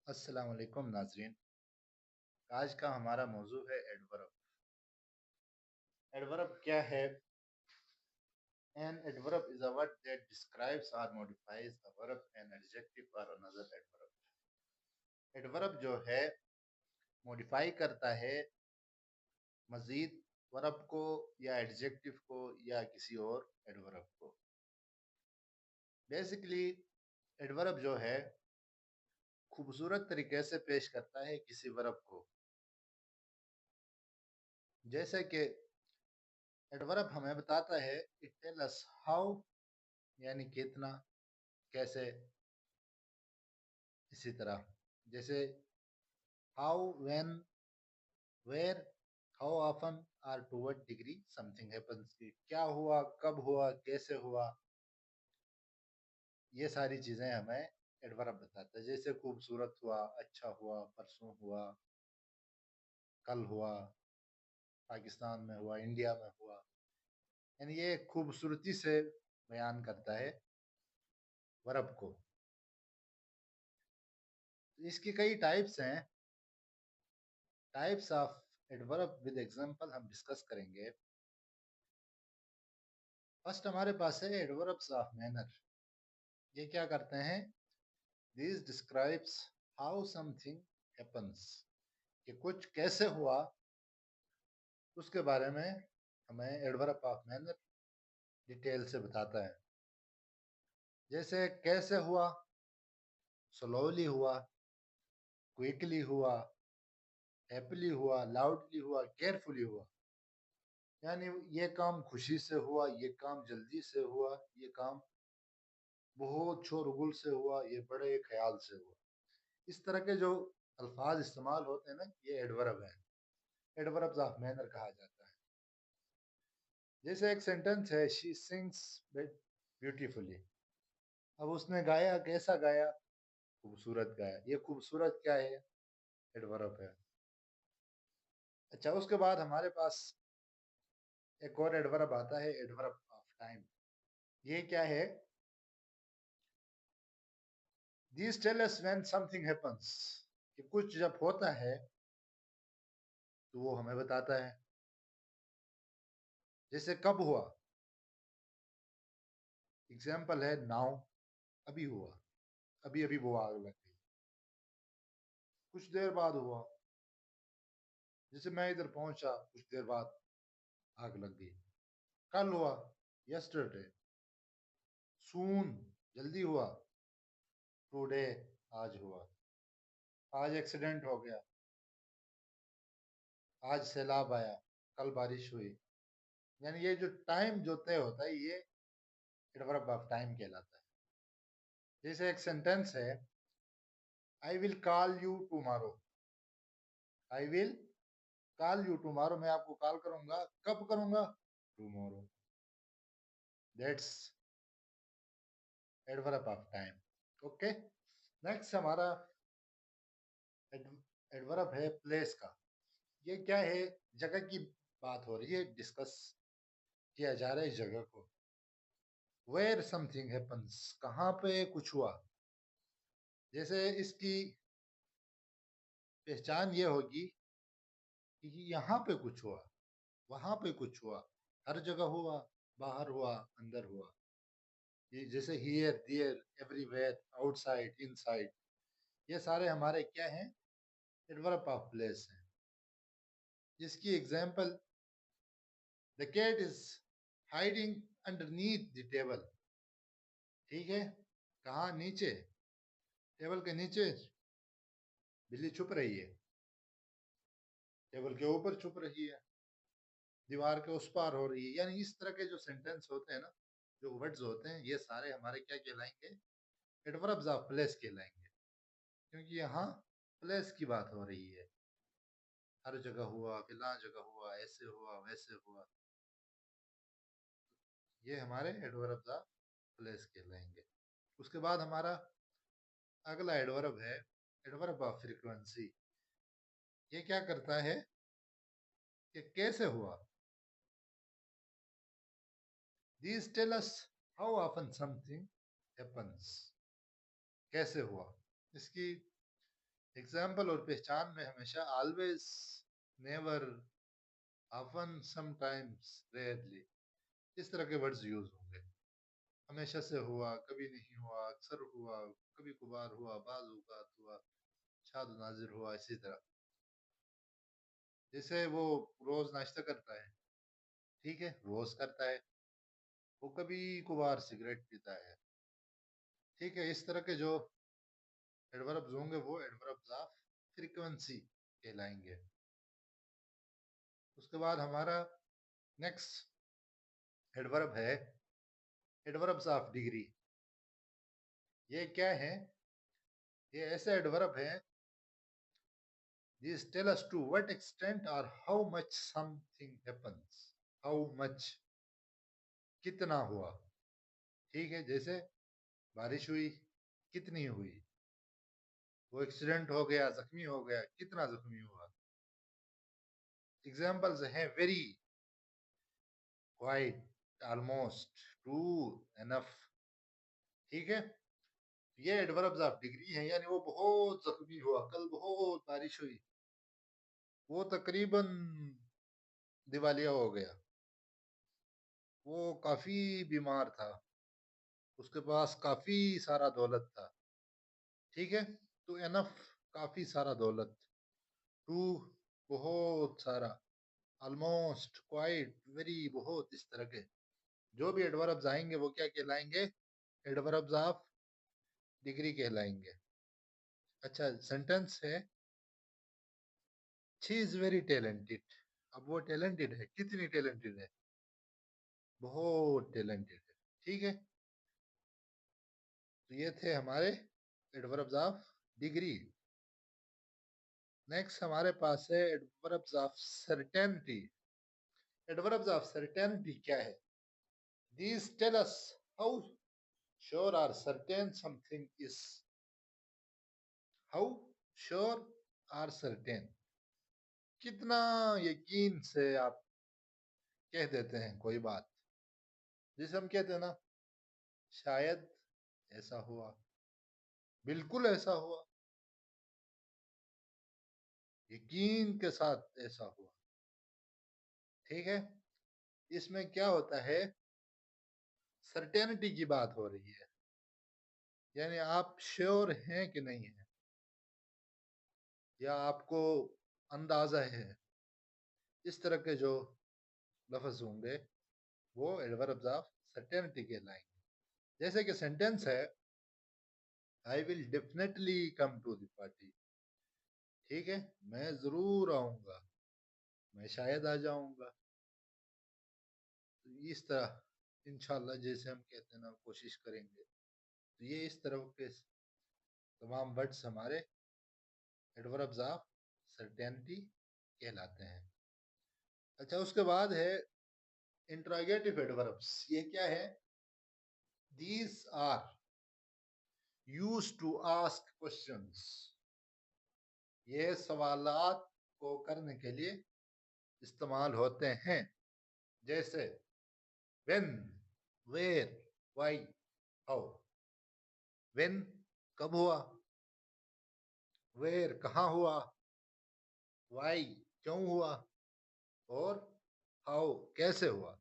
अस्सलाम वालेकुम नाजरीन। आज का हमारा मौजू है एडवर्ब। एडवर्ब क्या है? An adverb is a word that describes or modifies a verb, an adjective or another adverb. Adverb जो है मॉडिफाई करता है मजीद वर्ब को या एडजेक्टिव को या किसी और एडवर्ब को। बेसिकली एडवर्ब जो है खूबसूरत तरीके से पेश करता है किसी वर्ब को। जैसे कि एडवर्ब हमें बताता है इट टेल अस हाउ, यानी कितना, कैसे। इसी तरह जैसे how, when, where, how often और to what degree something happens, की क्या हुआ, कब हुआ, कैसे हुआ। ये सारी चीजें हमें एडवर्ब बताता है। जैसे खूबसूरत हुआ, अच्छा हुआ, परसों हुआ, कल हुआ, पाकिस्तान में हुआ, इंडिया में हुआ। यानी ये खूबसूरती से बयान करता है वर्ब को। इसकी कई टाइप्स हैं। Types of adverb with example हम डिस्कस करेंगे। फर्स्ट हमारे पास है एडवर्ब्स ऑफ मैनर। ये क्या करते हैं? This describes how something happens, कि कुछ कैसे हुआ, उसके बारे में हमें एडवर्ब ऑफ मैनर डिटेल से बताता है। जैसे कैसे हुआ, स्लोली हुआ, क्विकली हुआ, हैप्पीली हुआ, लाउडली हुआ, केयरफुली हुआ। यानी ये काम खुशी से हुआ, ये काम जल्दी से हुआ, ये काम बहुत शोरगुल से हुआ, ये बड़े ख्याल से हुआ। इस तरह के जो अल्फाज इस्तेमाल होते हैं ना, ये एडवर्ब है। एडवर्ब्स ऑफ मैनर कहा जाता है। जैसे एक सेंटेंस है, शी सिंग्स ब्यूटीफुली। अब उसने गाया, कैसा गाया? खूबसूरत गाया। ये खूबसूरत क्या है? एडवर्ब है। अच्छा, उसके बाद हमारे पास एक और एडवर्ब आता है, एडवर्ब ऑफ टाइम। ये क्या है? This tell us when something happens, कि कुछ जब होता है तो वो हमें बताता है। जैसे कब हुआ, एग्जाम्पल है नाउ, अभी हुआ, अभी अभी वो आग लग गई। कुछ देर बाद हुआ, जैसे मैं इधर पहुंचा, कुछ देर बाद आग लग गई। कल हुआ, यस्टरडे। सून, जल्दी हुआ, टुडे, आज हुआ। आज एक्सीडेंट हो गया, आज सैलाब आया, कल बारिश हुई। यानी ये जो टाइम जो तय होता है, ये एडवर्ब ऑफ टाइम कहलाता है। जैसे एक सेंटेंस है, I will call you tomorrow. I will call you tomorrow, मैं आपको कॉल करूंगा। कब करूंगा? Tomorrow. That's adverb of time. Okay, next हमारा एडवर्ब है प्लेस का। ये क्या है? जगह की बात हो रही है, डिस्कस किया जा रहा है इस जगह को। वेयर समथिंग हैपन्स, कहाँ पे कुछ हुआ। जैसे इसकी पहचान ये होगी कि यहाँ पे कुछ हुआ, वहां पे कुछ हुआ, हर जगह हुआ, बाहर हुआ, अंदर हुआ। ये जैसे here, there, everywhere, outside, inside, ये सारे हमारे क्या हैं? एडवर्ब ऑफ प्लेस हैं। जिसकी example, the cat is hiding underneath the table. ठीक है, कहाँ? नीचे, टेबल के नीचे बिल्ली छुप रही है, टेबल के ऊपर छुप रही है, दीवार के उस पार हो रही है। यानी इस तरह के जो सेंटेंस होते हैं ना, जो वर्ड्स होते हैं, ये सारे हमारे क्या कहलाएंगे? एडवर्ब्स ऑफ प्लेस कहलाएंगे। क्योंकि यहाँ प्लेस की बात हो रही है। हर जगह हुआ, फिला जगह हुआ, ऐसे हुआ, वैसे हुआ। ये हमारे एडवर्ब्स ऑफ प्लेस कहलाएंगे। उसके बाद हमारा अगला एडवर्ब है एडवर्ब ऑफ फ्रीक्वेंसी। ये क्या करता है? कि कैसे हुआ। These tell us how often something happens. कैसे हुआ। इसकी एग्जाम्पल और पहचान में हमेशा always, never, often, sometimes, rarely, इस तरह के वर्ड्स यूज होंगे। हमेशा से हुआ, कभी नहीं हुआ, अक्सर हुआ, कभी कभार हुआ, बाज औकात हुआ, शाद नाजिर हुआ, इसी तरह। जैसे वो रोज नाश्ता करता है, ठीक है, रोज करता है। वो कभी कभार सिगरेट पीता है, ठीक है। इस तरह के जो एडवर्ब्स होंगे वो एडवर्ब्स ऑफ फ्रीक्वेंसी कहलाएंगे। उसके बाद हमारा नेक्स्ट एडवर्ब है एडवर्ब्स ऑफ डिग्री। ये क्या है? ये ऐसे एडवर्ब है, these tell us to what extent or how much something happens, how much, कितना हुआ, ठीक है। जैसे बारिश हुई, कितनी हुई। वो एक्सीडेंट हो गया, जख्मी हो गया, कितना जख्मी हुआ। एग्जाम्पल्स हैं very, quite, almost, too, enough, ठीक है। ये एडवर्ब्स ऑफ डिग्री है, यानी वो बहुत जख्मी हुआ, कल बहुत बारिश हुई, वो तकरीबन दिवालिया हो गया, वो काफी बीमार था, उसके पास काफी सारा दौलत था, ठीक है। तो एनफ, काफी सारा दौलत, टू, बहुत सारा, ऑलमोस्ट, क्वाइट, वेरी, बहुत, इस तरह के जो भी एडवर्ब्स आएंगे वो क्या कहलाएंगे? एडवर्ब्स ऑफ डिग्री कहलाएंगे। अच्छा, सेंटेंस है शी इज वेरी टैलेंटेड। अब वो टैलेंटेड है, कितनी टैलेंटेड है? बहुत टैलेंटेड है, ठीक है। तो ये थे हमारे एडवर्ब्स ऑफ डिग्री। नेक्स्ट हमारे पास है adverbs of certainty. Adverbs of certainty क्या है? These tell us how sure or certain something is. How sure or certain, कितना यकीन से आप कह देते हैं कोई बात। जैसे हम कहते हैं ना, शायद ऐसा हुआ, बिल्कुल ऐसा हुआ, यकीन के साथ ऐसा हुआ, ठीक है। इसमें क्या होता है? सर्टेनिटी की बात हो रही है, यानी आप श्योर हैं कि नहीं है, या आपको अंदाजा है। इस तरह के जो लफ्ज होंगे वो एडवर्ब्स ऑफ सर्टेनिटी कहलाएंगे। जैसे कि सेंटेंस है I will definitely come to the party, ठीक है, मैं जरूर आऊंगा, मैं शायद आ जाऊंगा। तो इस तरह इंशाल्लाह, जैसे हम कहते हैं ना, कोशिश करेंगे। तो ये इस तरह के तमाम वर्ड्स हमारे एडवर्ब्स ऑफ सर्टेनिटी कहलाते हैं। अच्छा, उसके बाद है इंट्रोगेटिव एडवर्ब्स। ये क्या है? These are used to ask questions. ये सवालात को करने के लिए इस्तेमाल होते हैं। जैसे when, where, why, how. When, कब हुआ, वेयर, कहाँ हुआ, व्हाई, क्यों हुआ, और हाउ, कैसे हुआ।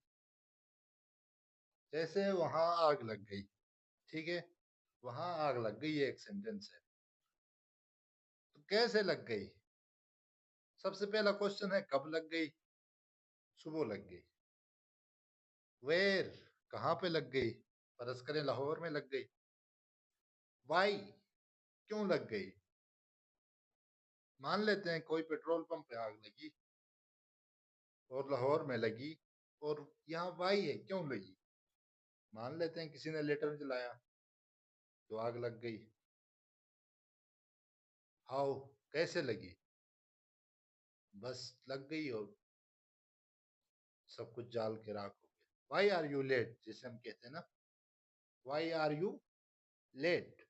जैसे वहां आग लग गई, ठीक है, वहां आग लग गई, ये एक सेंटेंस है। तो कैसे लग गई? सबसे पहला क्वेश्चन है कब लग गई? सुबह लग गई। वेयर, कहाँ पे लग गई? फर्ज करें लाहौर में लग गई। वाई, क्यों लग गई? मान लेते हैं कोई पेट्रोल पंप पे आग लगी और लाहौर में लगी, और यहाँ वाई है, क्यों लगी? मान लेते हैं किसी ने लेटर जलाया तो आग लग गई। हाउ, कैसे लगी? बस लग गई और सब कुछ जाल के राख हो गया। वाई आर यू लेट, जिसे हम कहते हैं ना, why are you late,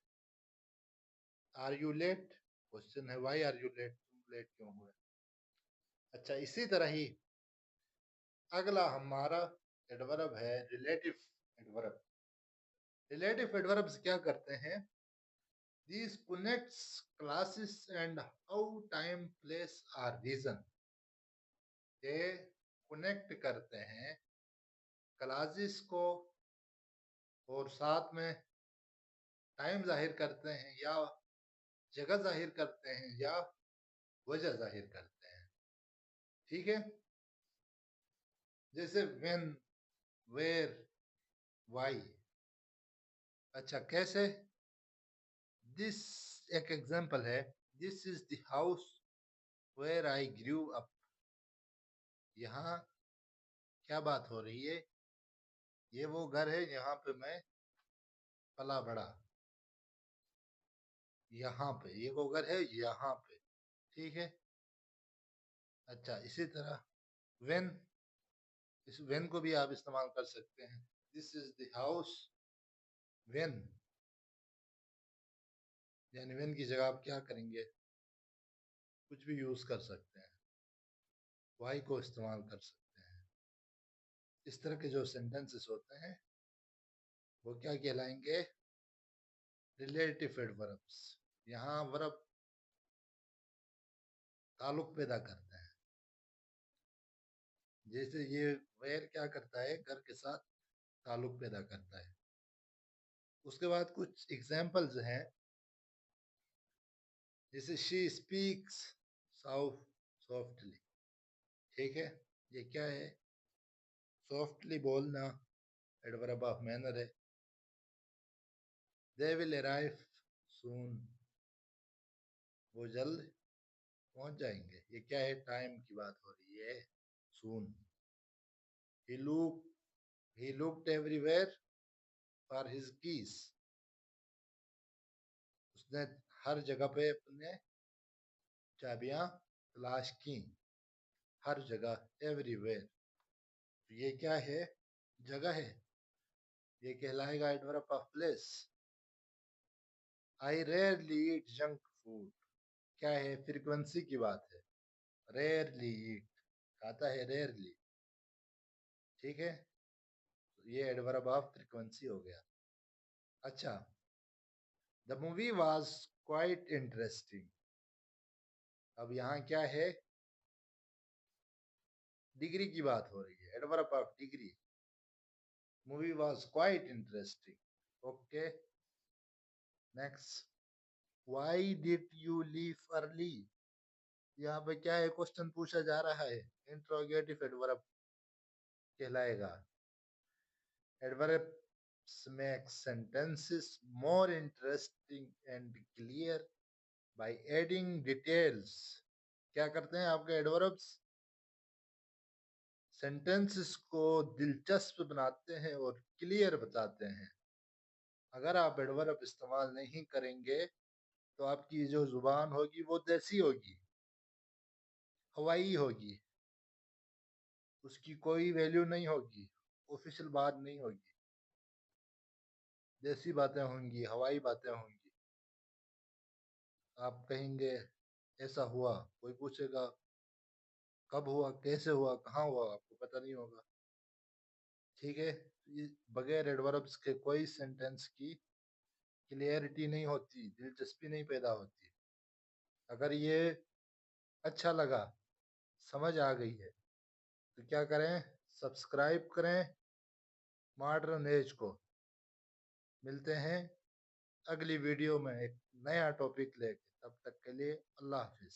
are you late, question है वाई आर यू लेट, तुम लेट क्यों हुए। अच्छा, इसी तरह ही अगला हमारा एडवर्ब है रिलेटिव एडवर्ब। रिलेटिव एडवर्ब्स क्या करते हैं? These connects classes and how time, place are reason. ये कनेक्ट करते हैं क्लासेस को और साथ में टाइम जाहिर करते हैं या जगह जाहिर करते हैं या वजह जाहिर करते हैं। ठीक है, जैसे व्हेन, वेयर, वाई। अच्छा, कैसे? दिस एक एग्जांपल है। This is the house where I grew up. यहाँ क्या बात हो रही है? ये वो घर है यहाँ पे मैं पला बड़ा। यहाँ पे ये वो घर है यहाँ पे। ठीक है। अच्छा, इसी तरह व्हेन, इस व्हेन को भी आप इस्तेमाल कर सकते हैं। This is the house when, यानी व्हेन की जगह आप क्या करेंगे? कुछ भी यूज कर सकते हैं। वाई को इस्तेमाल कर सकते हैं। इस तरह के जो सेंटेंसेस होते हैं वो क्या कहलाएंगे? Relative adverbs. यहाँ वर्ब ताल्लुक पैदा करते हैं। जैसे ये वेयर क्या करता है? घर के साथ ताल्लुक पैदा करता है। उसके बाद कुछ एग्जाम्पल्स हैं, जैसे शी स्पीक्स सॉफ्टली। ठीक है, ये क्या है? सॉफ्टली बोलना एडवर्ब ऑफ मैनर है। दे विल अराइव सून, वो जल्द पहुंच जाएंगे। ये क्या है? टाइम की बात हो रही है, सून। he looked he looked everywhere for his keys, उसने हर जगह पे अपने चाबियां तलाश की। हर जगह, एवरीवेयर। ये क्या है? जगह है। ये कहलाएगा adverb of place. I rarely eat junk food, क्या है? फ्रीक्वेंसी की बात है। रेयरली ईट, खाता है रेयरली। ठीक है, ये एडवर्ब ऑफ फ्रीक्वेंसी हो गया। अच्छा, the movie was quite interesting. अब यहाँ क्या है? डिग्री की बात हो रही है, adverb of degree. Movie was quite interesting. Okay, next. Why did you leave early? यहाँ पे क्या है? क्वेश्चन पूछा जा रहा है, इंट्रोगेटिव एडवर्ब कहलाएगा। Adverbs make sentences more interesting and clear by adding details. क्या करते हैं आपके एडवर्ब्स? सेंटेंसेस को दिलचस्प बनाते हैं और क्लियर बताते हैं। अगर आप एडवर्ब इस्तेमाल नहीं करेंगे तो आपकी जो जुबान होगी वो देसी होगी, हवाई होगी, उसकी कोई वैल्यू नहीं होगी, ऑफिशियल बात नहीं होगी, देसी बातें होंगी, हवाई बातें होंगी। आप कहेंगे ऐसा हुआ, कोई पूछेगा कब हुआ, कैसे हुआ, कहाँ हुआ, आपको पता नहीं होगा। ठीक है, बगैर एडवर्ब्स के कोई सेंटेंस की क्लियरिटी नहीं होती, दिलचस्पी नहीं पैदा होती। अगर ये अच्छा लगा, समझ आ गई है, तो क्या करें? सब्सक्राइब करें मॉडर्न एज को। मिलते हैं अगली वीडियो में एक नया टॉपिक लेके। तब तक के लिए अल्लाह हाफिज।